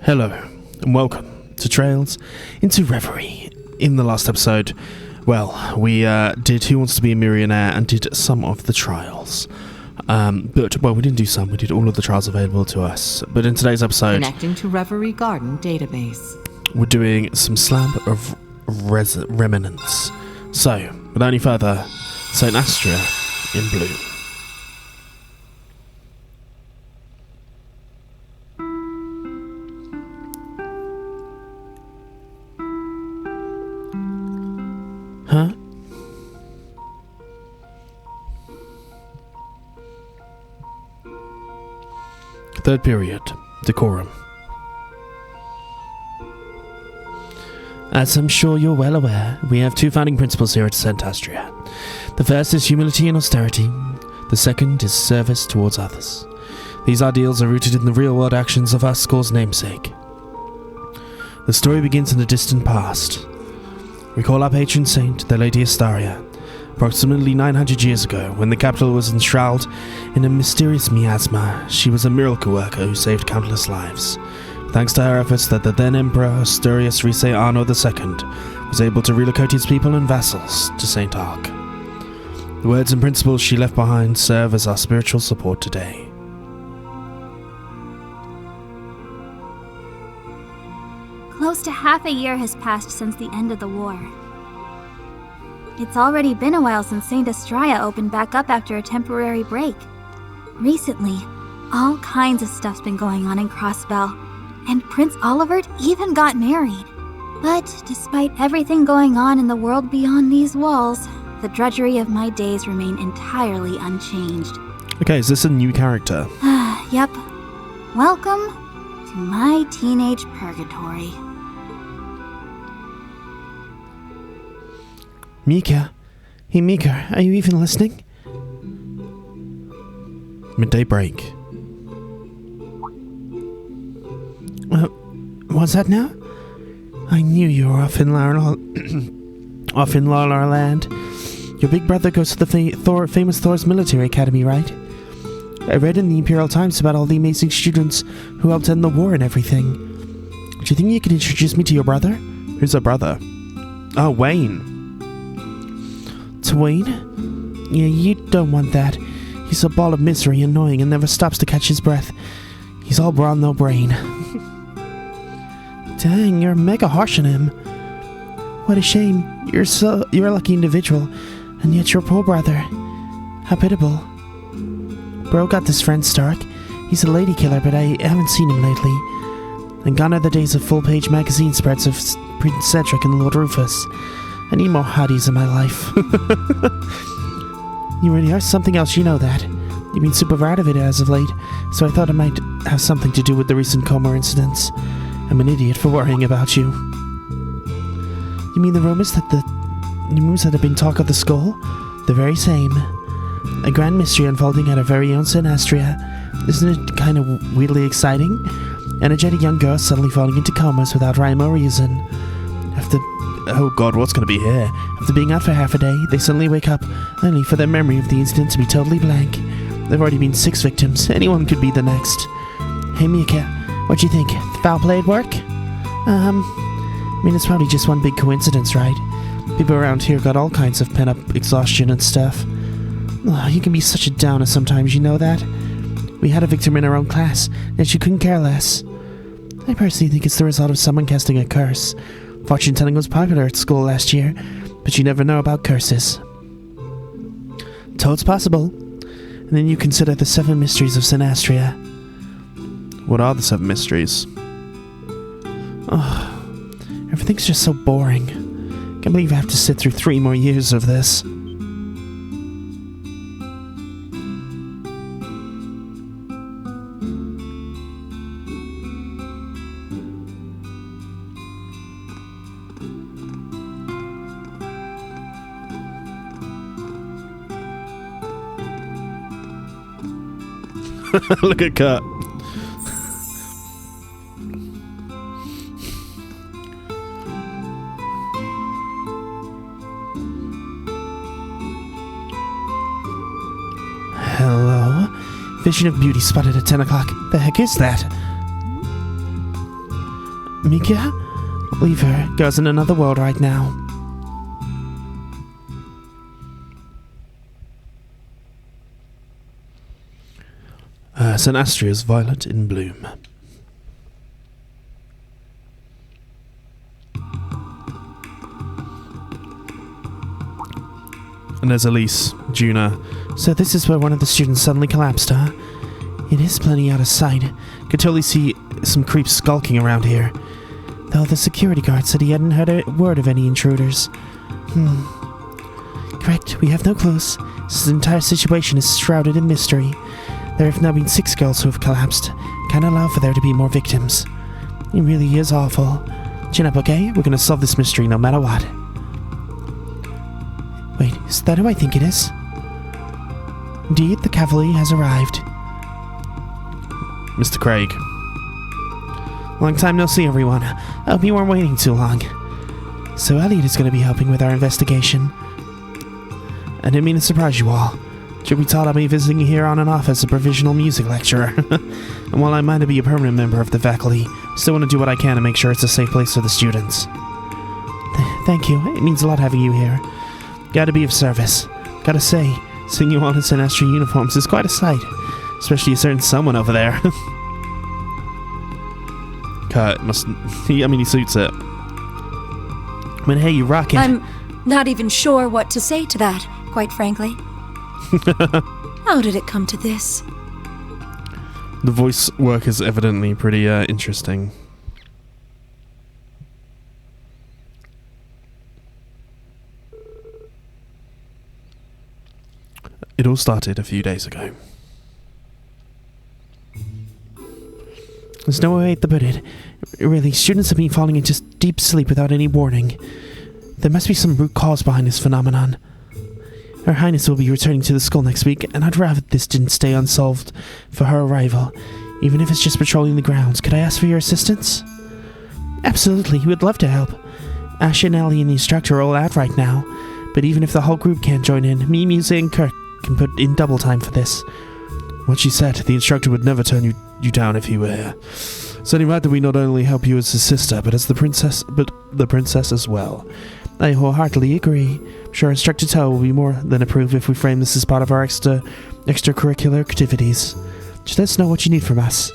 Hello, and welcome to Trails into Reverie. In the last episode, we did Who Wants to Be a Millionaire and did some of the trials. We didn't do some, we did all of the trials available to us. But in today's episode... Connecting to Reverie Garden database. We're doing some Slab of Remnants. So, without any further, St. Astraia in blue. Huh? Third period, decorum. As I'm sure you're well aware, we have two founding principles here at St. Astraia. The first is humility and austerity. The second is service towards others. These ideals are rooted in the real-world actions of our school's namesake. The story begins in the distant past. We call our patron saint, the Lady Astraia, approximately 900 years ago, when the capital was enshrouded in a mysterious miasma. She was a miracle worker who saved countless lives. Thanks to her efforts, that the then Emperor Asturias Rise Arno II was able to relocate his people and vassals to St. Ark. The words and principles she left behind serve as our spiritual support today. Close to half a year has passed since the end of the war. It's already been a while since St. Astraia opened back up after a temporary break. Recently, all kinds of stuff's been going on in Crossbell, and Prince Olivert even got married. But despite everything going on in the world beyond these walls, the drudgery of my days remain entirely unchanged. Okay, is this a new character? Yep. Welcome to my teenage purgatory. Mika? Hey Mika, are you even listening? Midday break. What's that now? I knew you were off in off in Larlar Land. Your big brother goes to the famous Thor's military academy, right? I read in the Imperial Times about all the amazing students who helped end the war and everything. Do you think you could introduce me to your brother? Who's her brother? Oh, Wayne. To Wayne? Yeah, you don't want that. He's a ball of misery, annoying, and never stops to catch his breath. He's all brawn, no brain. Dang, you're mega harsh on him. What a shame. You're a lucky individual, and yet your poor brother. How pitiable. Bro got this friend Stark. He's a lady killer, but I haven't seen him lately. And gone are the days of full-page magazine spreads of Prince Cedric and Lord Rufus. I need more hotties in my life. You really are something else, you know that. You've been super out of it as of late, so I thought it might have something to do with the recent coma incidents. I'm an idiot for worrying about you. You mean the rumors that have been talk of the skull? The very same. A grand mystery unfolding at our very own St. Astraia. Isn't it kind of weirdly exciting? Energetic young girls suddenly falling into comas without rhyme or reason. Oh god, what's going to be here? After being out for half a day, they suddenly wake up, only for their memory of the incident to be totally blank. There've already been 6 victims. Anyone could be the next. Hey Mika, what do you think? Foul play at work? I mean, it's probably just one big coincidence, right? People around here got all kinds of pent-up exhaustion and stuff. Oh, you can be such a downer sometimes, you know that? We had a victim in our own class, and she couldn't care less. I personally think it's the result of someone casting a curse. Fortune-telling was popular at school last year, but you never know about curses. Toad's possible. And then you consider the 7 mysteries of St. Astraia. What are the 7 mysteries? Oh, everything's just so boring. Can't believe I have to sit through 3 more years of this. Look at Kurt. Hello? Vision of beauty spotted at 10 o'clock. The heck is that? Mika? Leave her. Girl's in another world right now. St. Astraia's violet in bloom. And there's Elise, Juna. So this is where one of the students suddenly collapsed, huh? It is plenty out of sight. Could totally see some creeps skulking around here. Though the security guard said he hadn't heard a word of any intruders. Correct, we have no clues. This entire situation is shrouded in mystery. There have now been 6 girls who have collapsed. Can't allow for there to be more victims. It really is awful. Chin up, okay? We're gonna solve this mystery no matter what. Wait, is that who I think it is? Indeed, the cavalry has arrived. Mr. Craig. Long time no see, everyone. I hope you weren't waiting too long. So Elliot is going to be helping with our investigation. I didn't mean to surprise you all. Should be taught I'll be visiting here on and off as a provisional music lecturer. And while I might be a permanent member of the faculty, I still want to do what I can to make sure it's a safe place for the students. Thank you. It means a lot having you here. Gotta be of service. Gotta say, seeing you all in St. Astraia uniforms is quite a sight. Especially a certain someone over there. Kurt must... he suits it. But hey, you rock it. I'm not even sure what to say to that, quite frankly. How did it come to this? The voice work is evidently pretty interesting. It all started a few days ago. There's no way to put it. Really, students have been falling into deep sleep without any warning. There must be some root cause behind this phenomenon. Her Highness will be returning to the school next week, and I'd rather this didn't stay unsolved for her arrival, even if it's just patrolling the grounds. Could I ask for your assistance? Absolutely, we'd love to help. Ash and Ellie and the instructor are all out right now, but even if the whole group can't join in, me, Muse, and Kirk can put in double time for this. What she said, the instructor would never turn you down if he were here. It's only right that we not only help you as his sister, but as the princess as well. I wholeheartedly agree. I'm sure Instructor Toe will be more than approved if we frame this as part of our extracurricular activities. Just let us know what you need from us.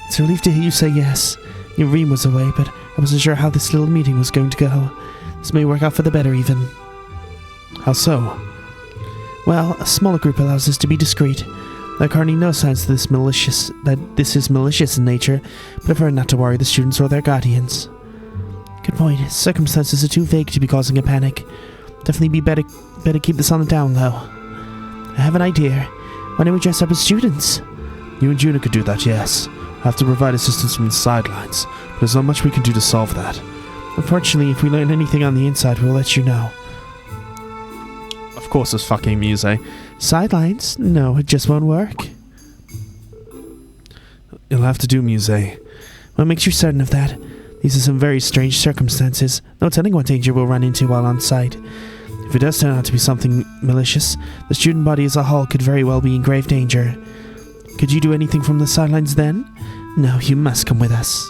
It's a relief to hear you say yes. Your Reem was away, but I wasn't sure how this little meeting was going to go. This may work out for the better, even. How so? Well, a smaller group allows us to be discreet. There are currently no signs that this is malicious in nature, but I've heard not to worry the students or their guardians. Good point. Circumstances are too vague to be causing a panic. Definitely be better keep this on the down low. I have an idea. Why don't we dress up as students? You and Juna could do that, yes. I have to provide assistance from the sidelines, but there's not much we can do to solve that. Unfortunately, if we learn anything on the inside, we'll let you know. Of course, it's fucking Muse. Sidelines? No, it just won't work. You'll have to do, Muse. What makes you certain of that? These are some very strange circumstances. No telling what danger we'll run into while on site. If it does turn out to be something malicious, the student body as a whole could very well be in grave danger. Could you do anything from the sidelines then? No, you must come with us.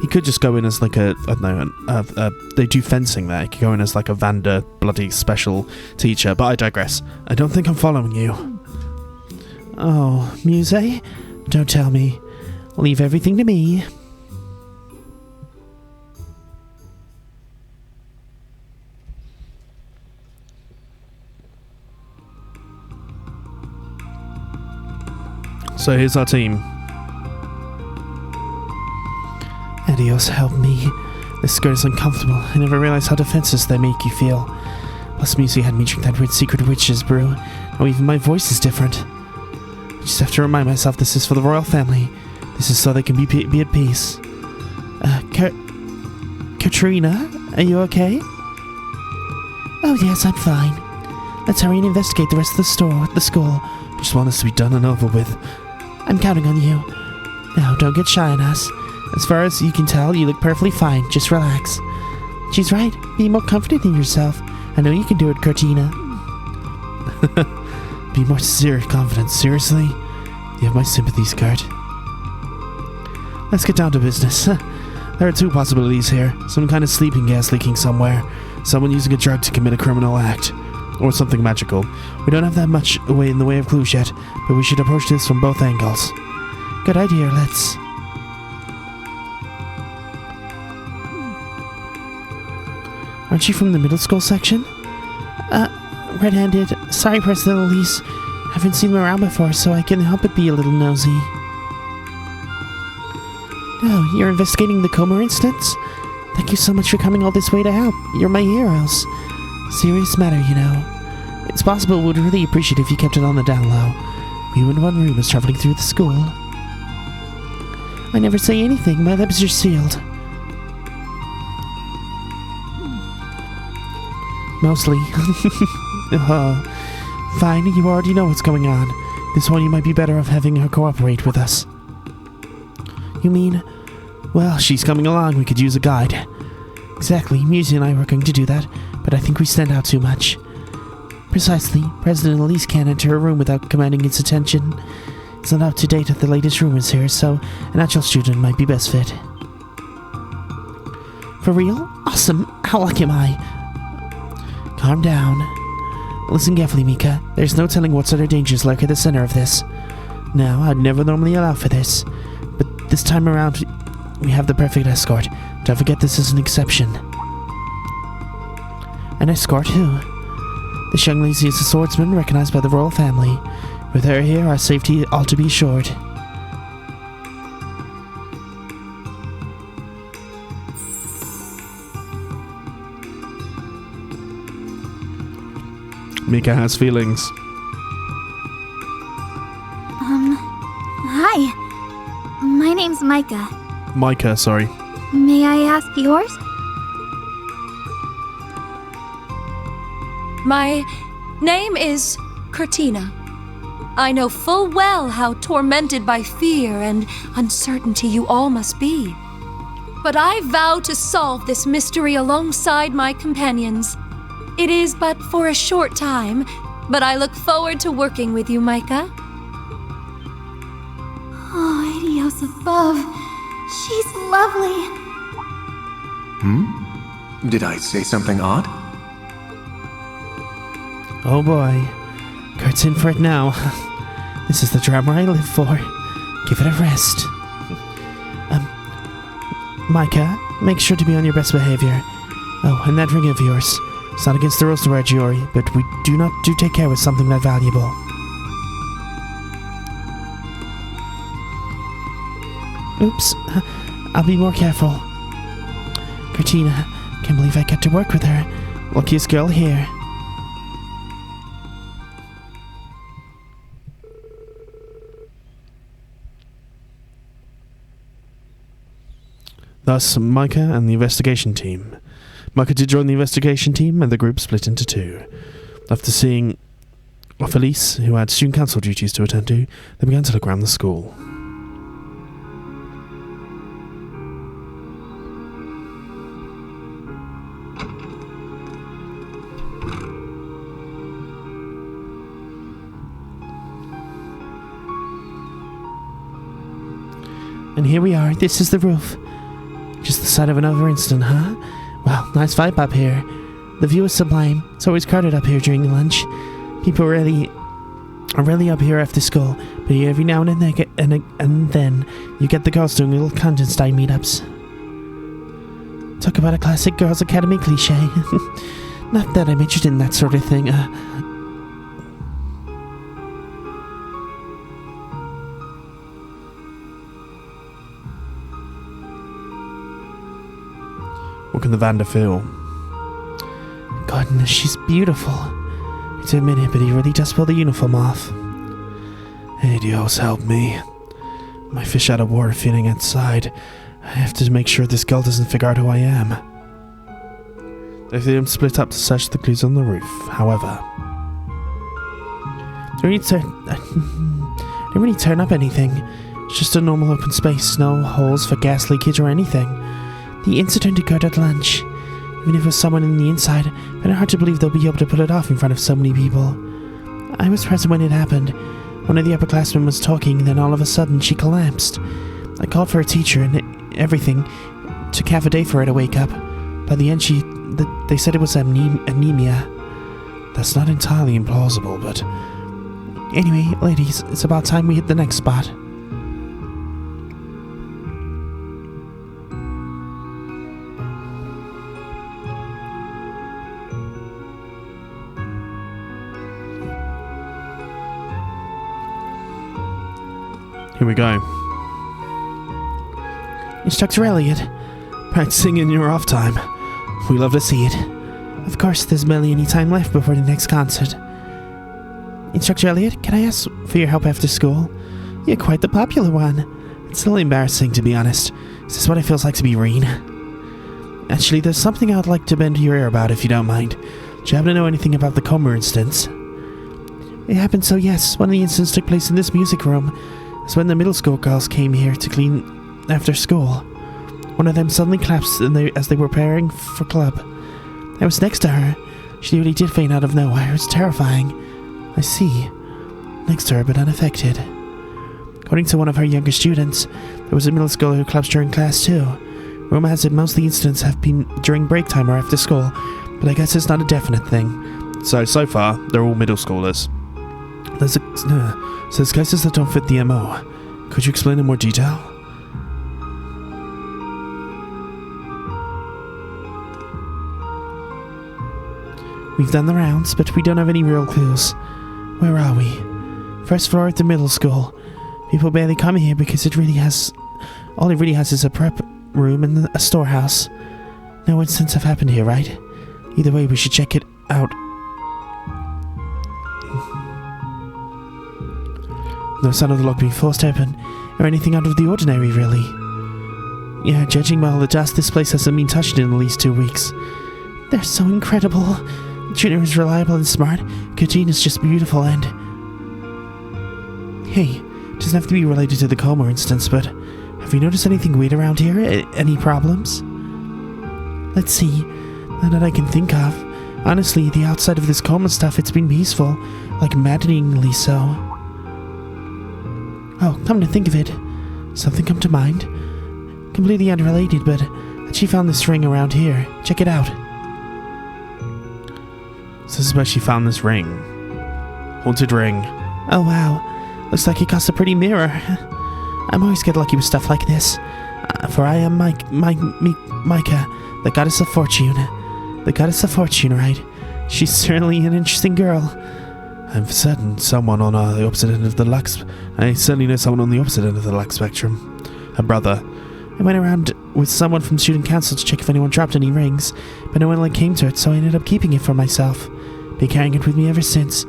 He could just go in as like a, I don't know, they do fencing there. He could go in as like a Vander bloody special teacher, but I digress. I don't think I'm following you. Oh, Muse? Don't tell me. Leave everything to me. So here's our team. Adios, help me. This skirt is uncomfortable. I never realized how defenseless they make you feel. Plus, Muse had me drink that weird secret witch's brew. Now even my voice is different. I just have to remind myself this is for the royal family. This is so they can be at peace. Katrina, are you okay? Oh yes, I'm fine. Let's hurry and investigate the rest of the school. Just want this to be done and over with. I'm counting on you. Now, don't get shy on us. As far as you can tell, you look perfectly fine. Just relax. She's right. Be more confident in yourself. I know you can do it, Cortina. Be more confident. Seriously? You have my sympathies, Kurt. let's get down to business. There are two possibilities here. Some kind of sleeping gas leaking somewhere. Someone using a drug to commit a criminal act. Or something magical. We don't have that much in the way of clues yet, but we should approach this from both angles. Good idea, let's... Aren't you from the middle school section? Red-handed. Sorry, President Elise. Haven't seen them around before, so I can't help but be a little nosy. Oh, you're investigating the coma incidents? Thank you so much for coming all this way to help. You're my heroes. Serious matter, you know. It's possible we'd really appreciate if you kept it on the down low. You in one room is traveling through the school. I never say anything. My lips are sealed. Mostly. Fine, you already know what's going on. This one you might be better off having her cooperate with us. You mean... Well, she's coming along, we could use a guide. Exactly, Musi and I were going to do that, but I think we stand out too much. Precisely, President Elise can't enter a room without commanding its attention. It's not up to date with the latest rumors here, so an actual student might be best fit. For real? Awesome! How lucky am I? Calm down. Listen carefully, Mika. There's no telling what sort of dangers lurk at the center of this. Now, I'd never normally allow for this, but this time around, we have the perfect escort. Don't forget this is an exception. An escort who? This young lady is a swordsman recognized by the royal family. With her here, our safety ought to be assured. Mika has feelings. Hi. My name's Micah. Micah, sorry. May I ask yours? My name is Cortina. I know full well how tormented by fear and uncertainty you all must be. But I vow to solve this mystery alongside my companions. It is but for a short time, but I look forward to working with you, Micah. Oh, Adios above. She's lovely. Did I say something odd? Oh boy. Kurt's in for it now. This is the drama I live for. Give it a rest. Micah, make sure to be on your best behavior. Oh, and that ring of yours. It's not against the rules to wear jewelry, but we do take care with something that valuable. Oops. I'll be more careful. Cortina, can't believe I get to work with her. Luckiest girl here. Thus, Micah and the investigation team. Micah did join the investigation team, and the group split into two. After seeing off Elise, who had student council duties to attend to, they began to look around the school. And here we are. This is the roof. Just the site of another incident, huh? Well, nice vibe up here. The view is sublime. It's always crowded up here during lunch. People are really up here after school, but every now and then you get the girls doing little clandestine meetups. Talk about a classic Girls' Academy cliche. Not that I'm interested in that sort of thing. What can the Vander feel? Goodness, she's beautiful. It's a minute, but he really does pull the uniform off. Hey, Dios, help me. My fish out of water feeling inside. I have to make sure this girl doesn't figure out who I am. They then split up to search the clues on the roof, however. Didn't really turn up anything. It's just a normal open space, no holes for gas leakage or anything. The incident occurred at lunch. Even if it was someone in the inside, I find it hard to believe they'll be able to pull it off in front of so many people. I was present when it happened. One of the upperclassmen was talking, then all of a sudden she collapsed. I called for a teacher and everything. Took half a day for her to wake up. By the end, they said it was anemia. That's not entirely implausible, but... Anyway, ladies, it's about time we hit the next spot. Here we go. Instructor Elliot. Practicing in your off time. We love to see it. Of course, there's barely any time left before the next concert. Instructor Elliot, can I ask for your help after school? You're quite the popular one. It's a little embarrassing, to be honest. Is this what it feels like to be Reen? Actually, there's something I'd like to bend your ear about, if you don't mind. Do you happen to know anything about the coma instance? It happened so, yes. One of the incidents took place in this music room. It's when the middle school girls came here to clean after school. One of them suddenly collapsed as they were preparing for club. I was next to her. She nearly did faint out of nowhere. It was terrifying. I see. Next to her, but unaffected. According to one of her younger students, there was a middle schooler who collapsed during class too. Rumor has it most of the incidents have been during break time or after school, but I guess it's not a definite thing. So far, they're all middle schoolers. There's cases that don't fit the MO. Could you explain in more detail? We've done the rounds, but we don't have any real clues. Where are we? First floor at the middle school. People barely come here because all it really has is a prep room and a storehouse. No incidents have happened here, right? Either way, we should check it out. No sign of the lock being forced open, or anything out of the ordinary, really. Yeah, judging by all the dust, this place hasn't been touched in at least 2 weeks. They're so incredible. Junior is reliable and smart. Katrina is just beautiful and... Hey, it doesn't have to be related to the coma instance, but have you noticed anything weird around here? Any problems? Let's see. None that I can think of. Honestly, the outside of this coma stuff, it's been peaceful. Like maddeningly so. Oh, come to think of it. Something come to mind? Completely unrelated, but she found this ring around here. Check it out. So this is where she found this ring. Haunted ring. Oh wow. Looks like it cost a pretty mirror. I'm always get lucky with stuff like this. For I am Micah, the goddess of fortune. The goddess of fortune, right? She's certainly an interesting girl. I'm certain someone on the opposite end of the Lux... I certainly know someone on the opposite end of the Lux spectrum. Her brother. I went around with someone from student council to check if anyone dropped any rings, but no one came to it, so I ended up keeping it for myself. Been carrying it with me ever since,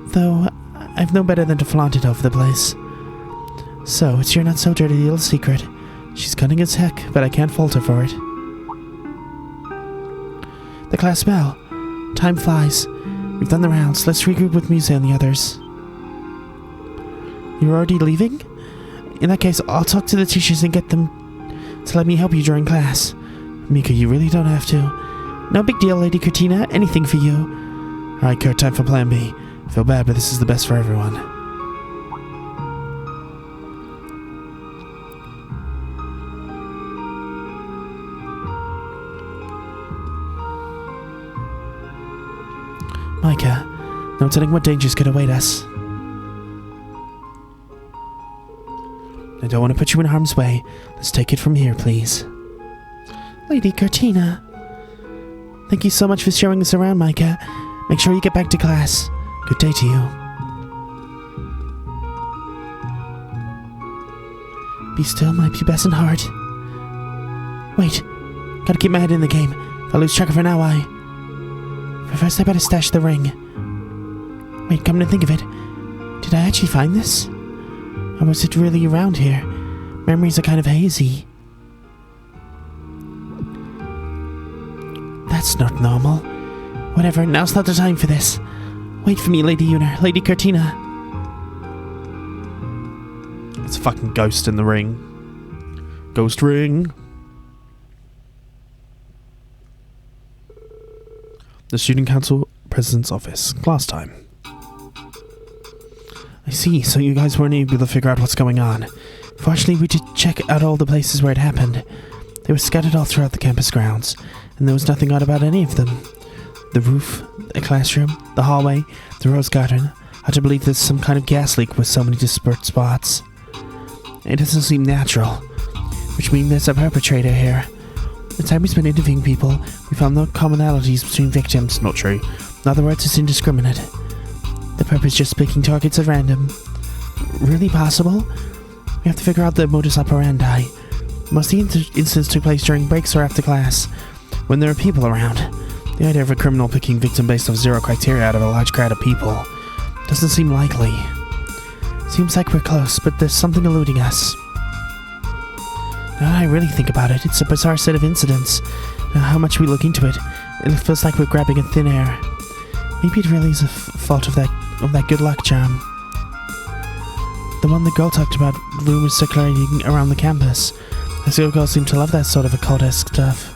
though I've no better than to flaunt it over the place. So, it's your not-so-dirty little secret. She's cunning as heck, but I can't fault her for it. The class bell. Time flies. We've done the rounds. Let's regroup with Musa and the others. You're already leaving? In that case, I'll talk to the teachers and get them to let me help you during class. Mika, you really don't have to. No big deal, Lady Cortina. Anything for you. Alright, Kurt, time for plan B. I feel bad, but this is the best for everyone. Micah, no telling what dangers could await us. I don't want to put you in harm's way. Let's take it from here, please. Lady Cortina. Thank you so much for showing us around, Micah. Make sure you get back to class. Good day to you. Be still, my pubescent heart. Wait. Gotta keep my head in the game. If I lose track of her now, But first I better stash the ring. Wait, come to think of it. Did I actually find this? Or was it really around here? Memories are kind of hazy. That's not normal. Whatever, now's not the time for this. Wait for me, Lady Uner, Lady Cortina. It's a fucking ghost in the ring. Ghost ring. The Student Council President's Office. Class time. I see, so you guys weren't able to figure out what's going on. Fortunately, we did check out all the places where it happened. They were scattered all throughout the campus grounds, and there was nothing odd about any of them. The roof, the classroom, the hallway, the rose garden. Hard to believe there's some kind of gas leak with so many disparate spots. It doesn't seem natural, which means there's a perpetrator here. The time we spent interviewing people, we found no commonalities between victims. Not true. In other words, it's indiscriminate. The perp is just picking targets at random. Really possible? We have to figure out the modus operandi. Most of the incidents took place during breaks or after class, when there are people around. The idea of a criminal picking victim based off zero criteria out of a large crowd of people doesn't seem likely. Seems like we're close, but there's something eluding us. Now that I really think about it, it's a bizarre set of incidents. Now how much we look into it, it feels like we're grabbing at thin air. Maybe it really is a fault of that good luck charm. The one the girl talked about, rumors circulating around the campus. I see girls seem to love that sort of occult-esque stuff.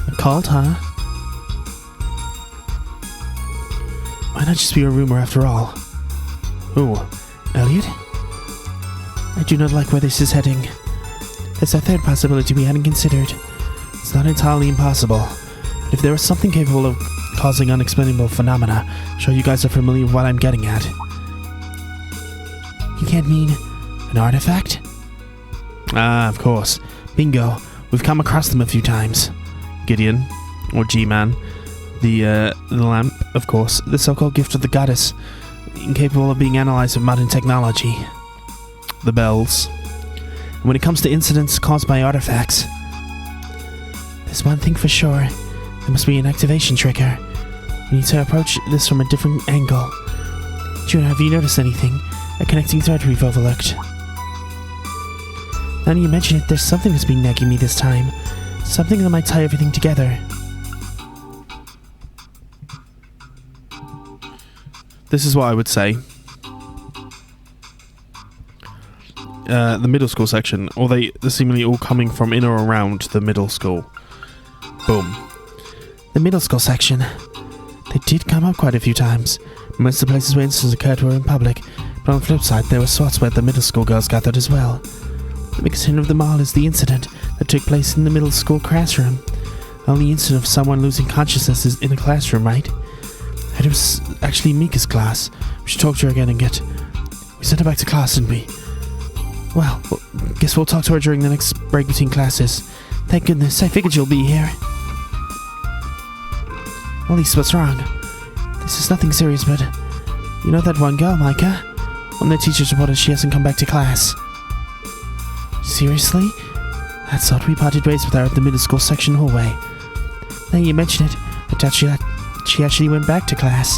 A cult, huh? Might not just be a rumor after all. Ooh, Elliot? I do not like where this is heading. There's a third possibility we hadn't considered. It's not entirely impossible, but if there was something capable of causing unexplainable phenomena, I'm sure you guys are familiar with what I'm getting at. You can't mean an artifact? Ah, of course. Bingo. We've come across them a few times. Gideon, or G-Man. The lamp, of course. The so-called gift of the goddess. Incapable of being analyzed with modern technology. The bells. And when it comes to incidents caused by artifacts, there's one thing for sure. There must be an activation trigger. We need to approach this from a different angle. June, have you noticed anything? A connecting thread we've overlooked. Now that you mention it, there's something that's been nagging me this time. Something that might tie everything together. This is what I would say. The middle school section, or they're seemingly all coming from in or around the middle school. Boom. The middle school section. They did come up quite a few times. Most of the places where incidents occurred were in public, but on the flip side, there were spots where the middle school girls gathered as well. The biggest hint of them all is the incident that took place in the middle school classroom. The only incident of someone losing consciousness is in a classroom, right? And it was actually Mika's class. We should talk to her again and we sent her back to class, didn't we? Well, guess we'll talk to her during the next break between classes. Thank goodness, I figured you'll be here. At least what's wrong? This is nothing serious, but you know that one girl, Micah? One of the teachers reported she hasn't come back to class. Seriously? I thought we parted ways with her at the middle school section hallway. Now you mention it, I doubt she actually went back to class.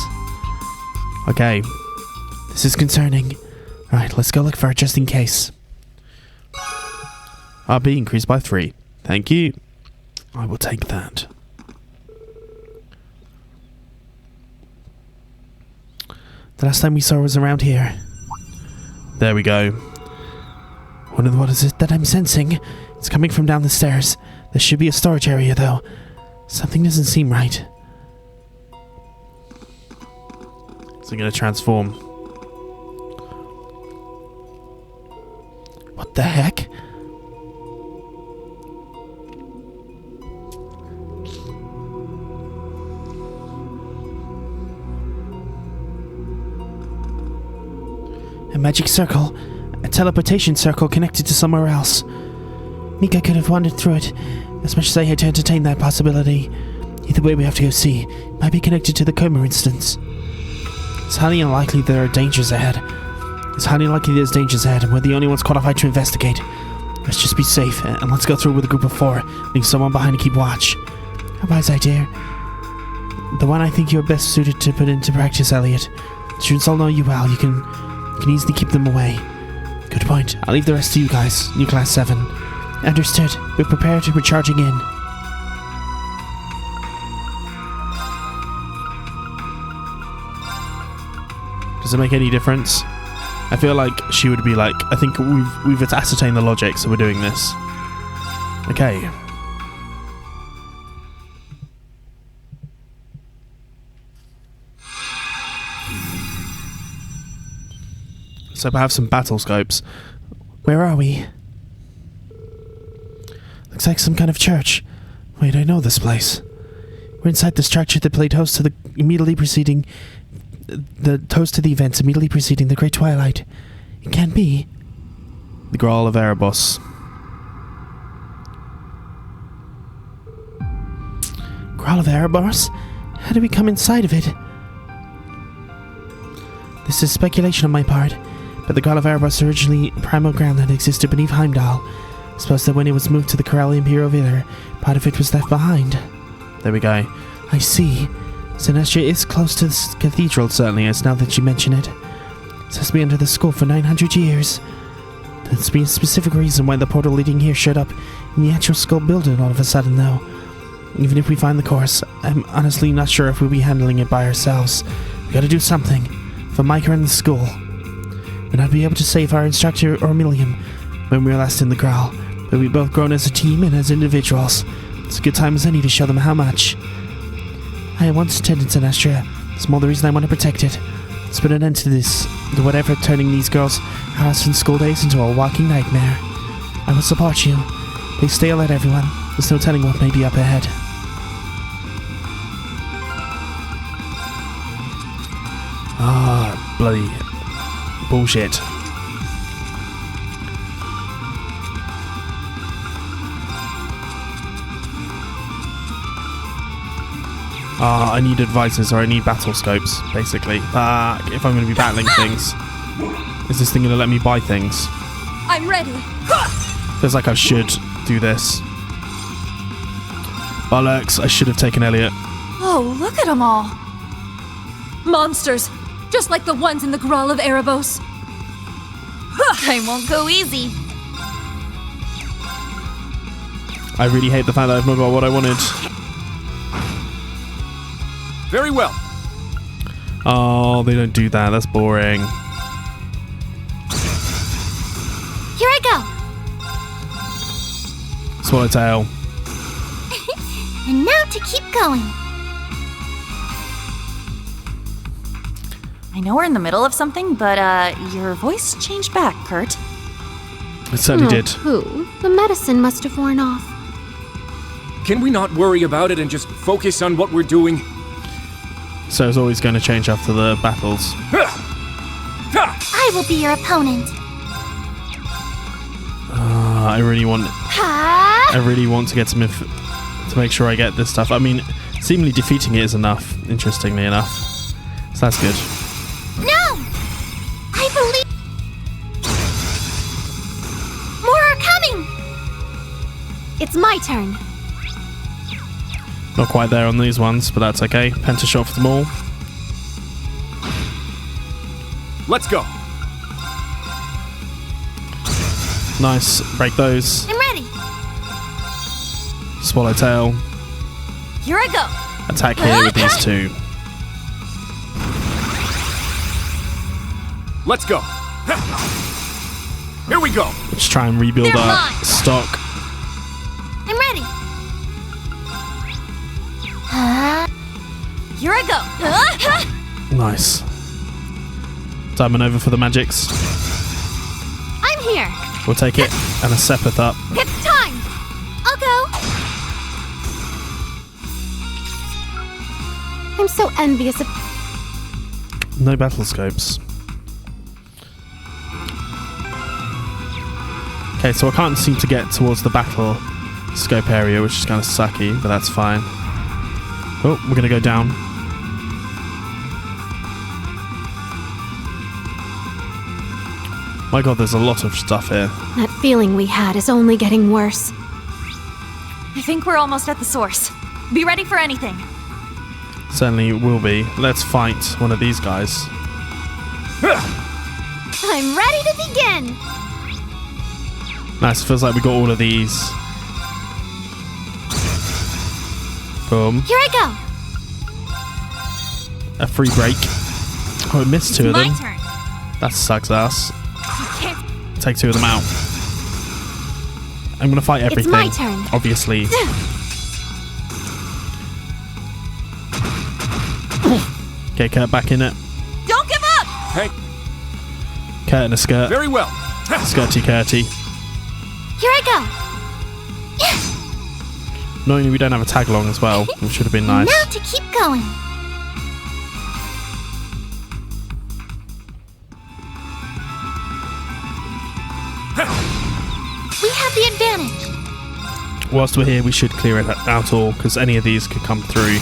Okay. This is concerning. Alright, let's go look for her just in case. RB increased by 3. Thank you. I will take that. The last time we saw her was around here. There we go. Wonder what is it that I'm sensing? It's coming from down the stairs. There should be a storage area, though. Something doesn't seem right. Is it going to transform? What the heck? A magic circle. A teleportation circle connected to somewhere else. Mika could have wandered through it, as much as I hate to entertain that possibility. Either way, we have to go see. It might be connected to the coma instance. It's highly unlikely there are dangers ahead. And we're the only ones qualified to investigate. Let's just be safe, and let's go through with a group of 4. Leave someone behind to keep watch. A wise idea. The one I think you're best suited to put into practice, Elliot. Students all know you well. You can easily keep them away. Good point. I'll leave the rest to you guys. New Class 7. Understood. We're prepared. We're charging in. Does it make any difference? I feel like she would be like, I think we've ascertained the logic, so we're doing this. Okay. So perhaps some battle scopes. Where are we? Looks like some kind of church. Wait, I know this place. We're inside the structure that played host to the events immediately preceding the Great Twilight. It can't be. The Graal of Erebos. Graal of Erebos? How did we come inside of it? This is speculation on my part, but the Graal of Erebos originally primal ground that existed beneath Heimdall. I suppose that when it was moved to the Corelli Imperial Villa, part of it was left behind. There we go. I see. Sinestria is close to the cathedral, certainly, as now that you mention it. It has been under the school for 900 years. There's been a specific reason why the portal leading here showed up in the actual school building all of a sudden, though. Even if we find the course, I'm honestly not sure if we'll be handling it by ourselves. We gotta do something. For Micah and the school. We'd not be able to save our instructor Ormilium when we were last in the Graal, but we've both grown as a team and as individuals. It's a good time as any to show them how much. I once attended Astraia. It's more the reason I want to protect it. Let's put an end to this, to whatever turning these girls' harassing school days into a walking nightmare. I will support you. Please stay alert, everyone. There's no telling what may be up ahead. Ah, bloody bullshit. I need advisors, or I need battle scopes, basically. If I'm going to be battling things. Is this thing going to let me buy things? I'm ready. Feels like I should do this. Bollocks, I should have taken Elliot. Oh, look at them all. Monsters, just like the ones in the Graal of Erebos. They won't go easy. I really hate the fact that I've not got what I wanted. Very well. Oh, they don't do that. That's boring. Here I go. Swallowtail. And now to keep going. I know we're in the middle of something, but your voice changed back, Kurt. It certainly did. Pooh, the medicine must have worn off. Can we not worry about it and just focus on what we're doing? So it's always going to change after the battles. I will be your opponent. I really want to get some to make sure I get this stuff. I mean, seemingly defeating it is enough, interestingly enough. So that's good. No! I believe... More are coming! It's my turn. Not quite there on these ones, but that's okay. Pentashot for them all. Let's go. Nice. Break those. I'm ready. Swallowtail. Here I go. Attack here with these two. Let's go. Here we go. Let's try and rebuild They're our mine. stock. I'm ready. Here I go. Nice. Diamond over for the magics. I'm here. We'll take it. And a Sepith up. It's time. I'll go. I'm so envious of... No battle scopes. Okay, so I can't seem to get towards the battle scope area, which is kind of sucky, but that's fine. Oh, we're going to go down. My god, there's a lot of stuff here. That feeling we had is only getting worse. I think we're almost at the source. Be ready for anything. Certainly will be. Let's fight one of these guys. I'm ready to begin. Nice, it feels like we got all of these. Boom. Here I A free break. Oh, I missed two of them. My turn. That sucks ass. You can't. Take two of them out. I'm gonna fight everything. my turn. Obviously. Okay, Kurt back in it. Don't give up! Hey, Kurt in a skirt. very well. Skirty-curty. Here I go. Knowing we don't have a tag along as well, which should have been nice. Now to keep going. We have the advantage. Whilst we're here, we should clear it out all, because any of these could come through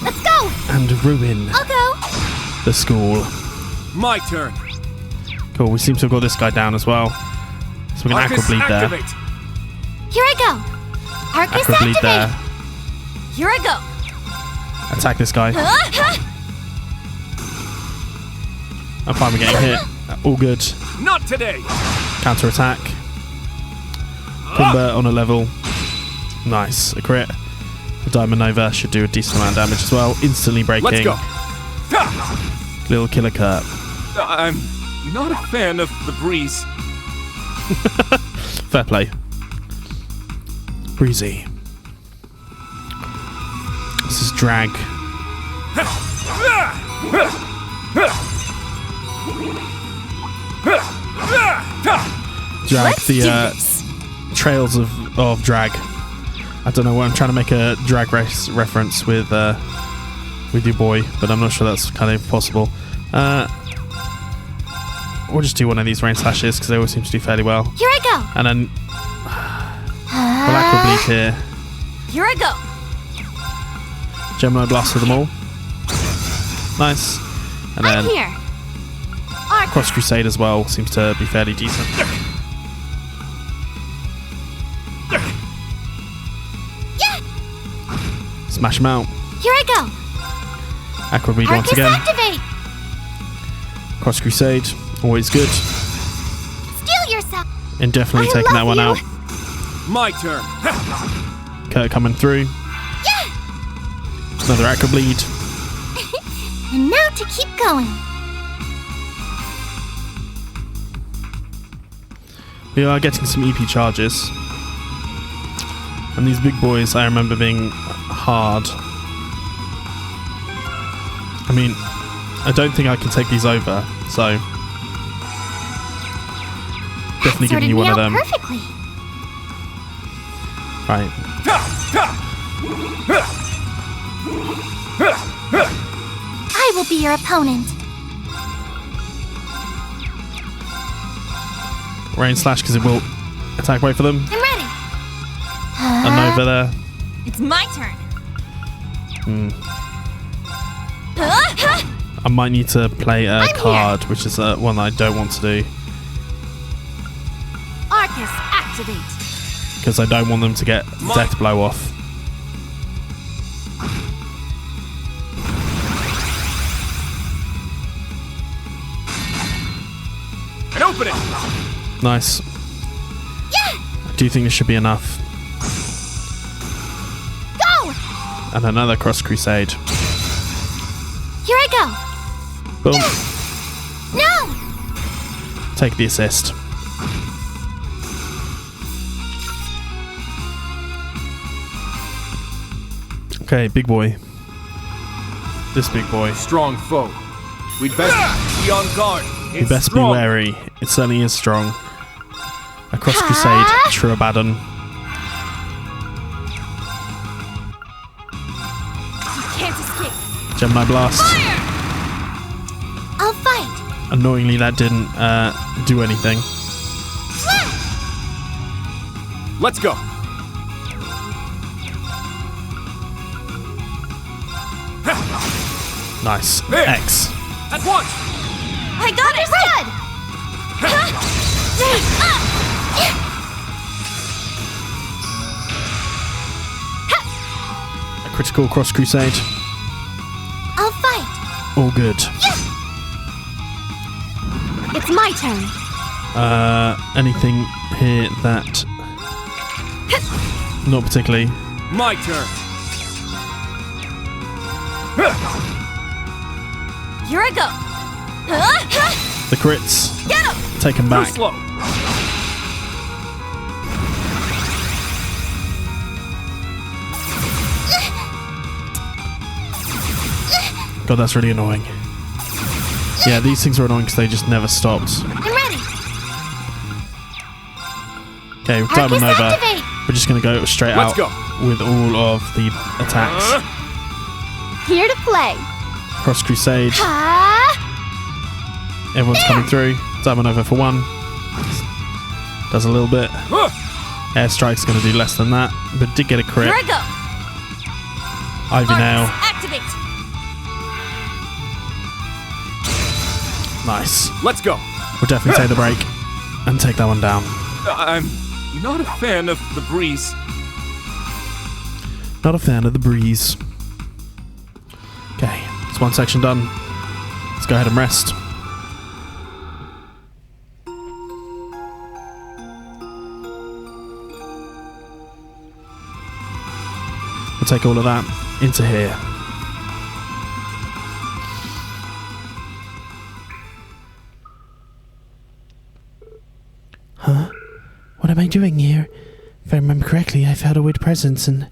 Let's go. and ruin I'll go. the school. My turn. Cool, we seem to have got this guy down as well. So we can Arcus, Aqua Bleed there. activate. Here I go. Arcus Aqua Bleed activate. there. Here I go. Attack this guy. I'm fine with getting hit. All good. Not today. Counter attack. Timber on a level. Nice. A crit. The Diamond Nova should do a decent amount of damage as well. Instantly breaking. Let's go. Little killer Kurt. I'm not a fan of the breeze. Fair play. Breezy. This is drag. Drag Let's the do this. trails of drag. I don't know what I'm trying to make a drag race reference with your boy, but I'm not sure that's kind of possible. We'll just do one of these rain slashes because they always seem to do fairly well. Here I go. And then we'll Aqua Bleed here. Here I go. Gemini Blast for them all. Nice. And I'm then here. Arcus. Cross Crusade as well seems to be fairly decent. Yeah. Smash him out. Here I go. Aqua Bleed once Arcus again. activate. Cross Crusade, always good. Steal yourself. And definitely I taking that love one you. out. My turn. Kurt coming through. Yeah. Another Aqua Bleed. And now to keep going. We are getting some EP charges. And these big boys I remember being hard. I mean, I don't think I can take these over, so definitely giving you one of them. Perfectly. Right. I will be your opponent. Rain Slash because it will attack both of them. I'm ready. A Nova there. It's my turn. I might need to play a I'm card, which is one that I don't want to do Arcus, activate. because I don't want them to get Death Blow off. And open it. Nice. Yeah. I do think this should be enough. Go. And another Cross Crusade. Here I go. Boom. No. Take the assist. Okay, big boy. This big boy. Strong foe. We'd best be on guard. You best be wary. It certainly is strong. A Cross Crusade, Shurabaddon. You can't escape. Gemini Blast. I'll fight. Annoyingly, that didn't do anything. Let's go. Nice. There. X. At once. I got it. A critical Cross Crusade. I'll fight. All good. It's my turn. Anything here that... Not particularly. My turn. Here I go. The crits. Get him. Take them Too back. slow. God, that's really annoying. Yeah, these things are annoying because they just never stopped. I'm ready. Okay, with Diamond Nova, activate! we're just going to go straight Let's out go. with all of the attacks. Here to play. Cross Crusade, Ha! everyone's coming through. Diamond Nova for 1. Does a little bit. Airstrike's going to do less than that, but did get a crit. Here I go. Ivy Nail, Activate. nice. Let's go. We'll definitely take the break and take that one down. I'm not a fan of the breeze. Not a fan of the breeze. Okay, it's one section done. Let's go ahead and rest. We'll take all of that into here. Huh? What am I doing here? If I remember correctly, I felt a weird presence and...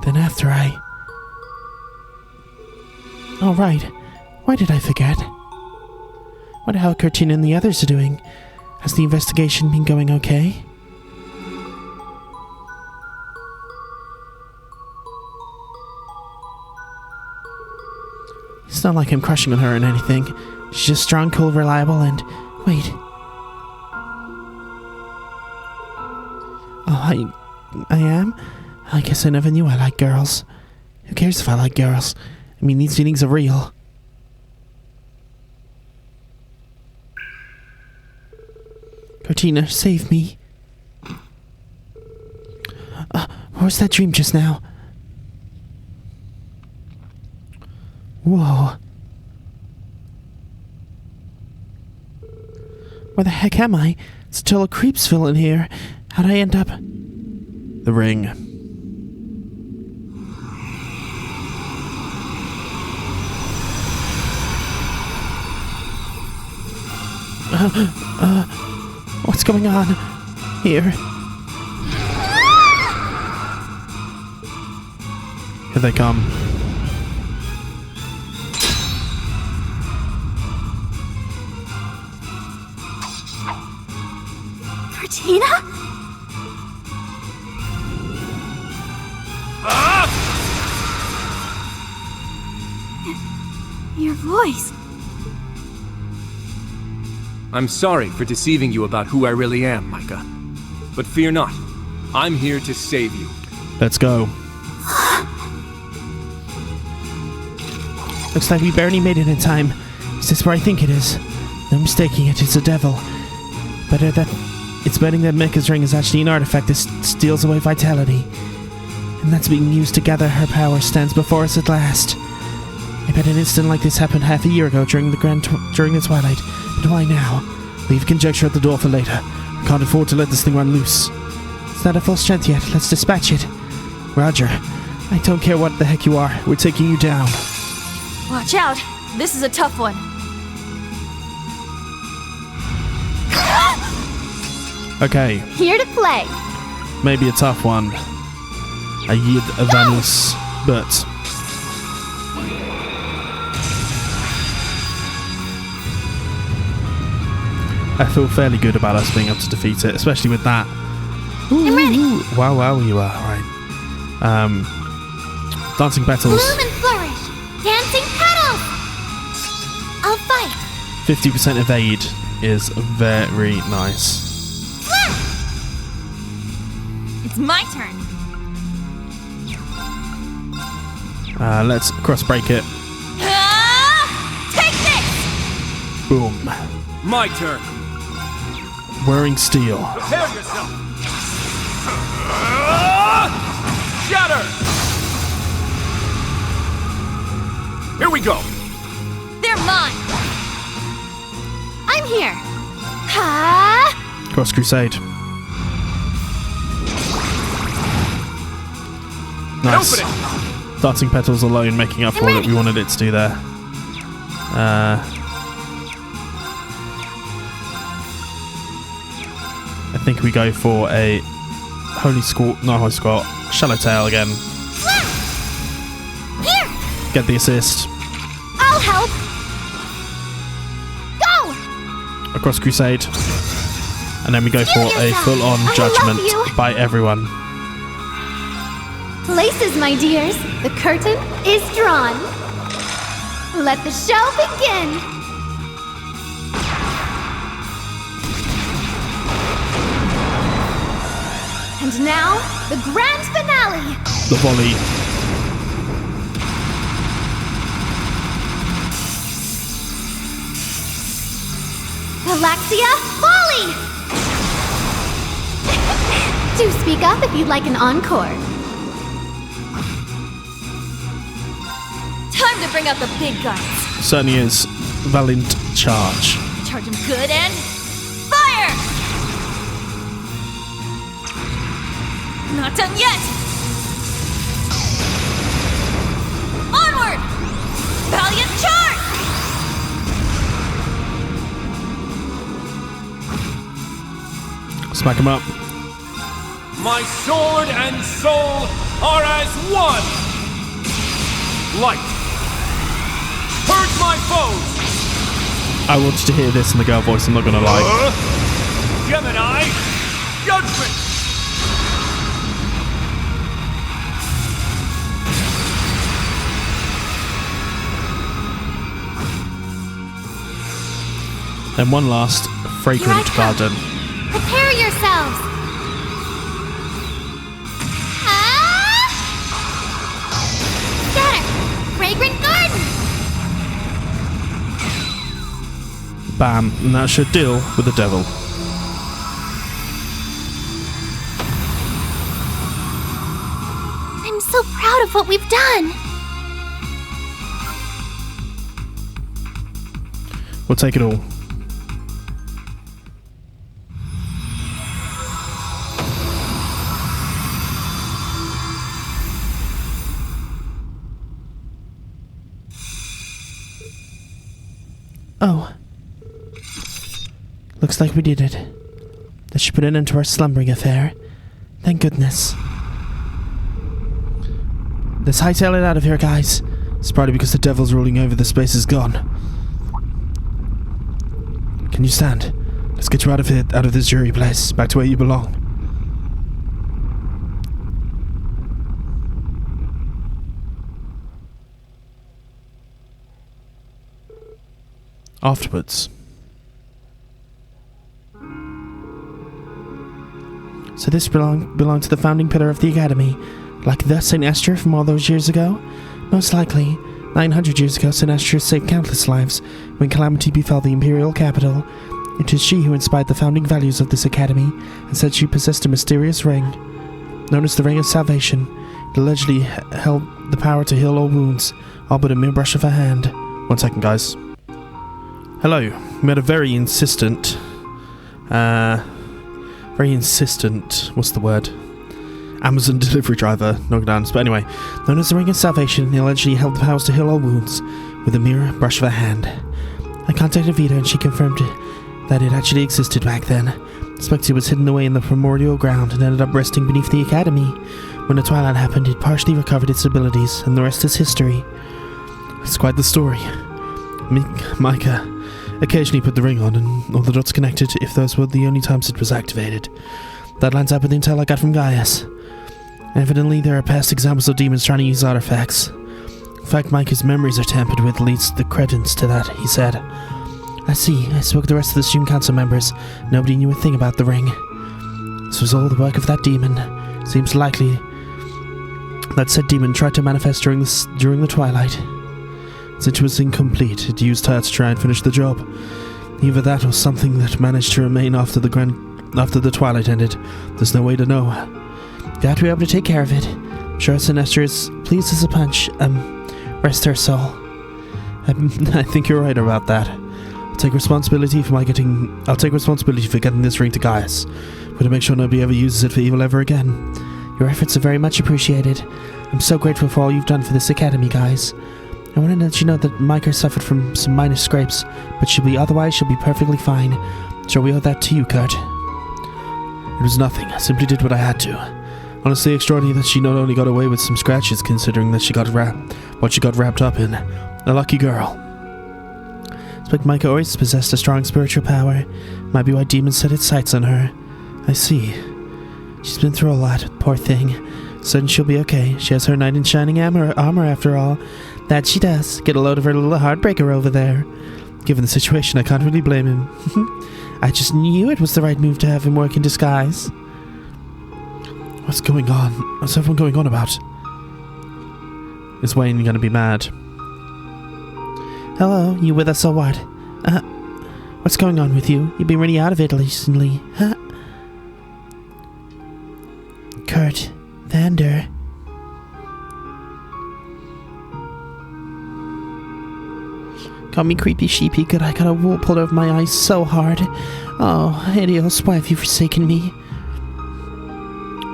Then after I... Oh, right. Why did I forget? What how Cortina and the others are doing? Has the investigation been going okay? It's not like I'm crushing on her or anything. She's just strong, cool, reliable, and... Wait. Oh, I am? I guess I never knew I liked girls. Who cares if I like girls? I mean, these feelings are real. Cortina, save me. What was that dream just now? Whoa. Where the heck am I? It's total Creepsville in here. How'd I end up? The ring. What's going on? Here. Here they come. Cortina? Your voice. I'm sorry for deceiving you about who I really am, Micah. But fear not. I'm here to save you. Let's go. Looks like we barely made it in time. Is this where I think it is? No mistaking it, it's a devil. It's betting that Mika's ring is actually an artifact that steals away vitality. And that's being used to gather her power stands before us at last. I bet an incident like this happened half a year ago during the Twilight. But why now? Leave conjecture at the door for later. I can't afford to let this thing run loose. It's not at full strength yet. Let's dispatch it. Roger. I don't care what the heck you are. We're taking you down. Watch out. This is a tough one. Okay, Here to play. maybe a tough one. A Yid Avanus, but... I feel fairly good about us being able to defeat it, especially with that. I'm ready. Wow, you are, right. Dancing Petals, Bloom and flourish. Dancing petals. I'll fight. 50% evade is very nice. It's my turn. Let's cross break it. Take this! Boom. My turn. Whirring Steel. Prepare yourself. Shatter! Here we go. They're mine. I'm here. Ha! Cross Crusade. Nice. Open it. Dancing Petals alone making up for what we wanted it to do there. I think we go for a Holy Squat, Shallowtail again. Here. Get the assist. I'll help. Go. Cross Crusade. And then we go for a full-on judgment by everyone. Places, my dears. The curtain is drawn. Let the show begin. And now, the grand finale. The volley. Galaxia volley! Do speak up if you'd like an encore. Time to bring out the big guns. Certainly is. Valiant charge. Charge them good and fire! Not done yet! Onward! Valiant charge! Smack him up. My sword and soul are as one! Light! Purge my foes! I wanted to hear this in the girl voice, I'm not gonna lie. Gemini! Judgment! Then one last fragrant garden. Prepare yourselves. Scatter! Fragrant garden! Bam, and that should deal with the devil. I'm so proud of what we've done. We'll take it all. Oh. Looks like we did it. That should put an end to our slumbering affair. Thank goodness. Let's hightail it out of here, guys. It's probably because the devil's ruling over the space is gone. Can you stand? Let's get you out of here, out of this jury place, back to where you belong. Afterwards. So this belonged to the founding pillar of the Academy, like the St. Esther from all those years ago? Most likely. 900 years ago, St. Esther saved countless lives when calamity befell the imperial capital. It is she who inspired the founding values of this academy and said she possessed a mysterious ring, known as the Ring of Salvation. It allegedly held the power to heal all wounds, all but a mere brush of her hand. 1 second, guys. Hello. We had a very insistent, what's the word? Amazon delivery driver knocked down. But anyway, known as the Ring of Salvation, it allegedly held the powers to heal all wounds with a mere brush of her hand. I contacted Vita and she confirmed that it actually existed back then. I suspect it was hidden away in the primordial ground and ended up resting beneath the Academy. When the Twilight happened, it partially recovered its abilities, and the rest is history. It's quite the story. Micah occasionally put the ring on and all the dots connected if those were the only times it was activated. That lines up with the intel I got from Gaius. Evidently, there are past examples of demons trying to use artifacts. In fact, Micah's memories are tampered with leads the credence to that, he said. I see. I spoke to the rest of the student council members. Nobody knew a thing about the ring. This was all the work of that demon. Seems likely that said demon tried to manifest during the Twilight. Since it was incomplete, it used her to try and finish the job. Either that or something that managed to remain after the Twilight ended. There's no way to know. Glad to be able to take care of it. I'm sure Sinestro is pleased as a punch. Rest her soul. I think you're right about that. I'll take responsibility for getting this ring to Gaius. But to make sure nobody ever uses it for evil ever again. Your efforts are very much appreciated. I'm so grateful for all you've done for this academy, guys. I wanted to let you know that Micah suffered from some minor scrapes, but she'll be perfectly fine. So we owe that to you, Kurt. It was nothing. I simply did what I had to. Honestly, extraordinary that she not only got away with some scratches, considering that she got wrapped up in. A lucky girl. but Micah always possessed a strong spiritual power. Might be why demons set its sights on her. I see. She's been through a lot, poor thing. Certain she'll be okay. She has her knight in shining armor after all. That she does. Get a load of her little heartbreaker over there. Given the situation, I can't really blame him. I just knew it was the right move to have him work in disguise. What's going on? What's everyone going on about? Is Wayne gonna be mad? Hello, you with us or what? What's going on with you? You've been really out of it recently, huh? Kurt, Vander. Got me creepy sheepy, good. I got a wool pulled over my eyes so hard. Oh, Adios, why have you forsaken me?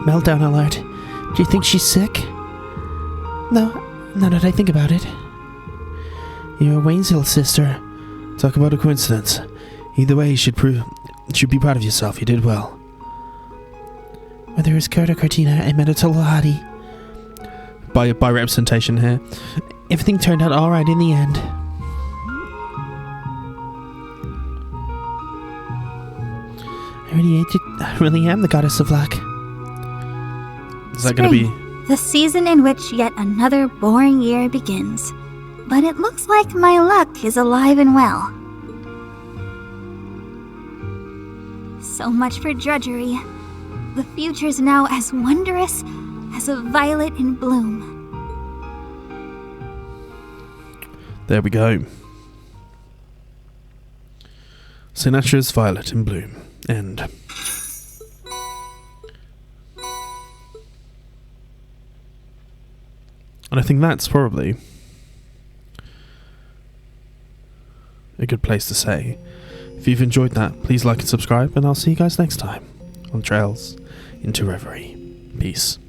Meltdown alert. Do you think she's sick? No, now that I think about it. You're Wayne's little sister. Talk about a coincidence. Either way, you should be proud of yourself. You did well. Whether it's Kurt or Cortina, I met a TLOH. By representation here. Everything turned out alright in the end. I really am the goddess of luck. Is that going to be... The season in which yet another boring year begins. But it looks like my luck is alive and well. So much for drudgery. The future's now as wondrous as a violet in bloom. There we go. Sinatra's violet in bloom. End. And I think that's probably a good place to say. If you've enjoyed that, please like and subscribe, and I'll see you guys next time on Trails into Reverie. Peace.